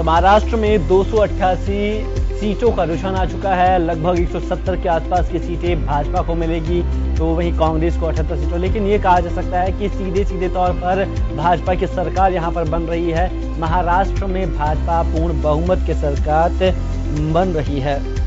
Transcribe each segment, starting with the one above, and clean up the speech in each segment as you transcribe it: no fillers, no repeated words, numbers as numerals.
महाराष्ट्र में 288 सीटों का रुझान आ चुका है। लगभग 170 के आसपास की सीटें भाजपा को मिलेगी, तो वहीं कांग्रेस को 78 सीटों। लेकिन ये कहा जा सकता है कि सीधे तौर पर भाजपा की सरकार यहां पर बन रही है। महाराष्ट्र में भाजपा पूर्ण बहुमत की सरकार बन रही है।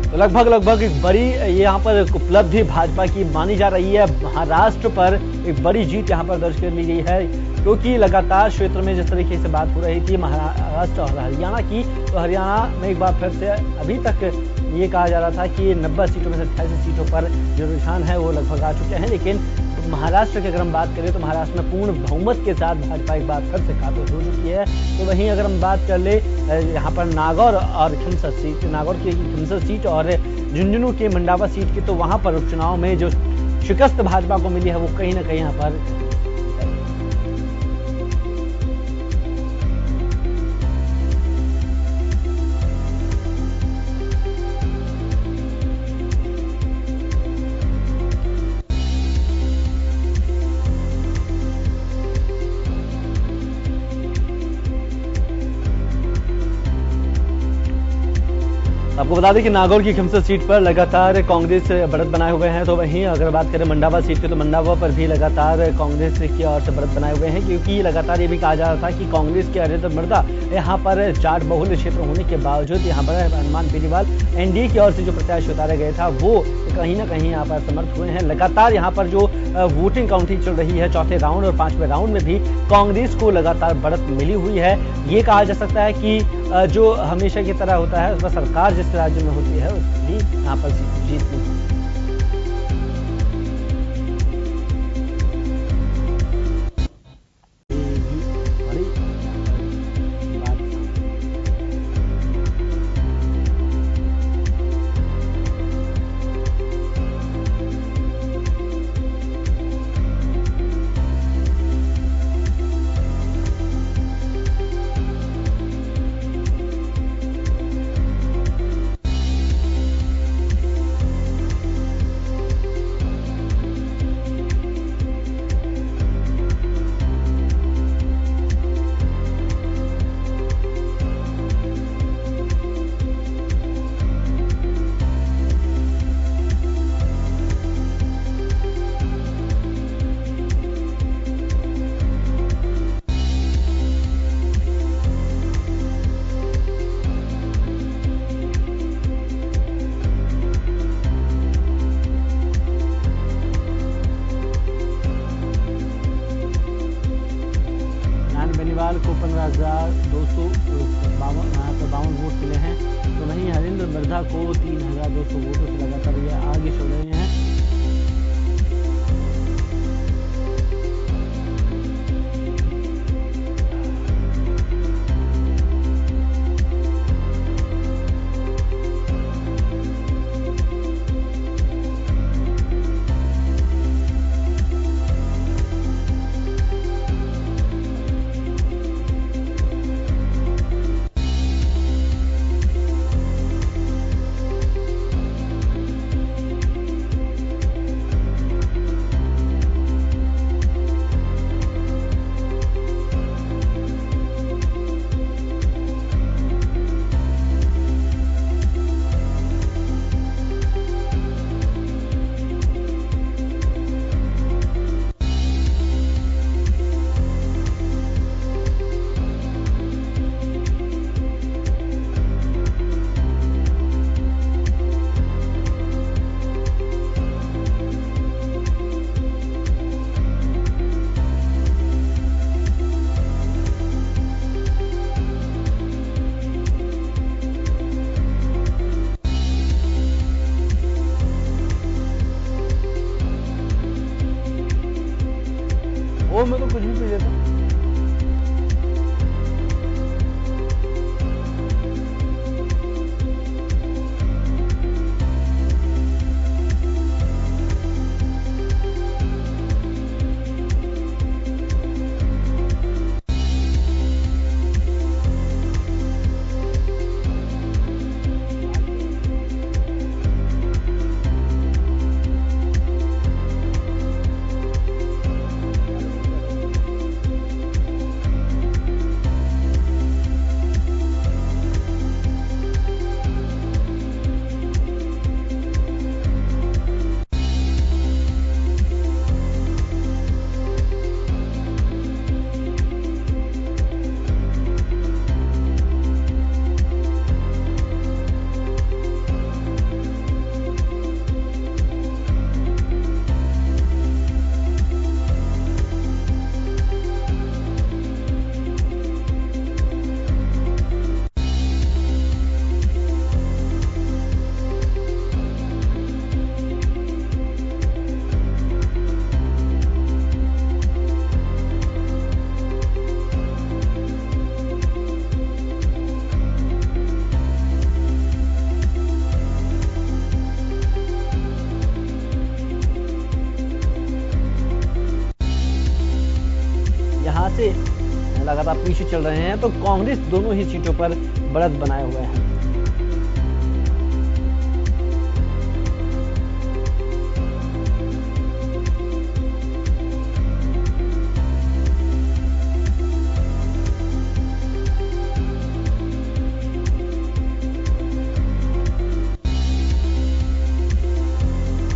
तो लगभग एक बड़ी यहाँ पर उपलब्धि भाजपा की मानी जा रही है। महाराष्ट्र पर एक बड़ी जीत यहाँ पर दर्ज कर ली गई है, क्योंकि लगातार क्षेत्र में जिस तरीके से बात हो रही थी महाराष्ट्र और हरियाणा की, तो हरियाणा में एक बार फिर से अभी तक ये कहा जा रहा था कि 90 सीटों में से 28 सीटों पर जो रुझान है वो लगभग आ चुके हैं। लेकिन महाराष्ट्र की अगर हम बात करें तो महाराष्ट्र में पूर्ण बहुमत के साथ भाजपा एक बार फिर से काबिज हो चुकी है। तो वहीं अगर हम बात कर ले यहाँ पर नागौर और खिमसर सीट, नागौर की खिमसर सीट और झुंझुनू के मंडावा सीट की, तो वहां पर उपचुनाव में जो शिकस्त भाजपा को मिली है वो कहीं ना कहीं यहाँ पर आपको बता दें कि नागौर की खिमसर सीट पर लगातार कांग्रेस बढ़त बनाए हुए हैं। तो वहीं अगर बात करें मंडावा सीट की, तो मंडावा पर भी लगातार कांग्रेस की ओर से बढ़त बनाए हुए हैं, क्योंकि लगातार ये भी कहा जा रहा था कि कांग्रेस के अजय मृदा यहाँ पर जाट बहुल क्षेत्र होने के बावजूद यहाँ पर हनुमान बेनीवाल एनडीए की ओर से जो प्रत्याशी उतारा गया था वो कहीं ना कहीं यहाँ पर समर्थ हुए हैं। लगातार यहाँ पर जो वोटिंग काउंटिंग चल रही है, चौथे राउंड और 5वें राउंड में भी कांग्रेस को लगातार बढ़त मिली हुई है। ये कहा जा सकता है कि जो हमेशा की तरह होता है, उसमें सरकार जिस राज्य में होती है उसकी यहाँ पर जीत मिली। बेनीवाल को 15,252 वोट मिले हैं। तो वहीं हरिंद्र मृधा को 3,200 वोटों से लगातार ये आगे चल रहे हैं। लगातार पीछे चल रहे हैं, तो कांग्रेस दोनों ही सीटों पर बढ़त बनाए हुए हैं।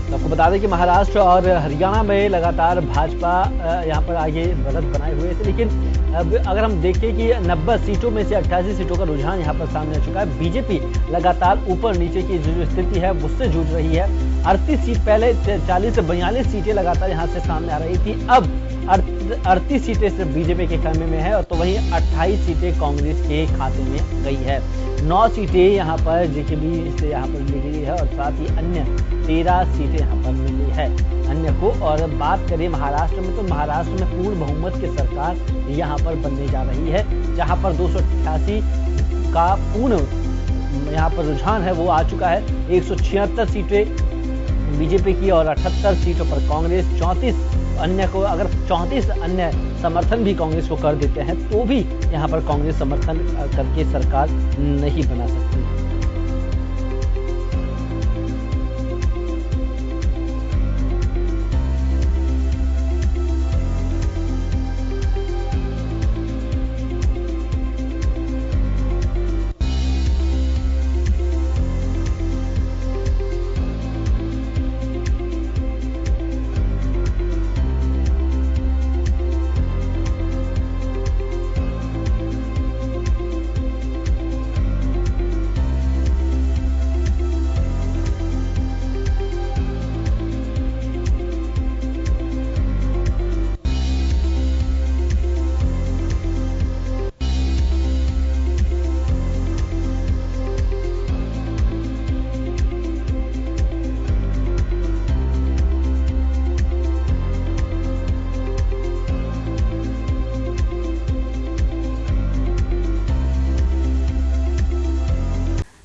आपको बता दें कि महाराष्ट्र और हरियाणा में लगातार भाजपा यहां पर आगे बढ़त बनाए हुए थे, लेकिन अब अगर हम देखें कि 90 सीटों में से 88 सीटों का रुझान यहां पर सामने आ चुका है। बीजेपी लगातार ऊपर नीचे की जो स्थिति है उससे जूझ रही है। 38 सीट, पहले 40 से 42 सीटें लगातार यहां से सामने आ रही थी, अब 38 सीटें सिर्फ बीजेपी के खाते में है, और तो वहीं 28 सीटें कांग्रेस के खाते में गई है। 9 सीटें यहाँ पर जेकेबी से यहाँ पर ली गई है, और साथ ही अन्य 13 सीटें यहाँ पर मिली है अन्य को। और बात करें महाराष्ट्र में, तो महाराष्ट्र में पूर्ण बहुमत की सरकार यहाँ पर बनने जा रही है, जहाँ पर 288 का पूर्ण यहाँ पर रुझान है वो आ चुका है। 176 सीटें बीजेपी की और 78 सीटों पर कांग्रेस। 34 अन्य को, अगर 34 अन्य समर्थन भी कांग्रेस को कर देते हैं तो भी यहाँ पर कांग्रेस समर्थन करके सरकार नहीं बना सकती।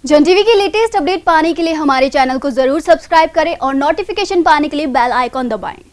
जन टीवी की लेटेस्ट अपडेट पाने के लिए हमारे चैनल को जरूर सब्सक्राइब करें और नोटिफिकेशन पाने के लिए बेल आइकॉन दबाएं।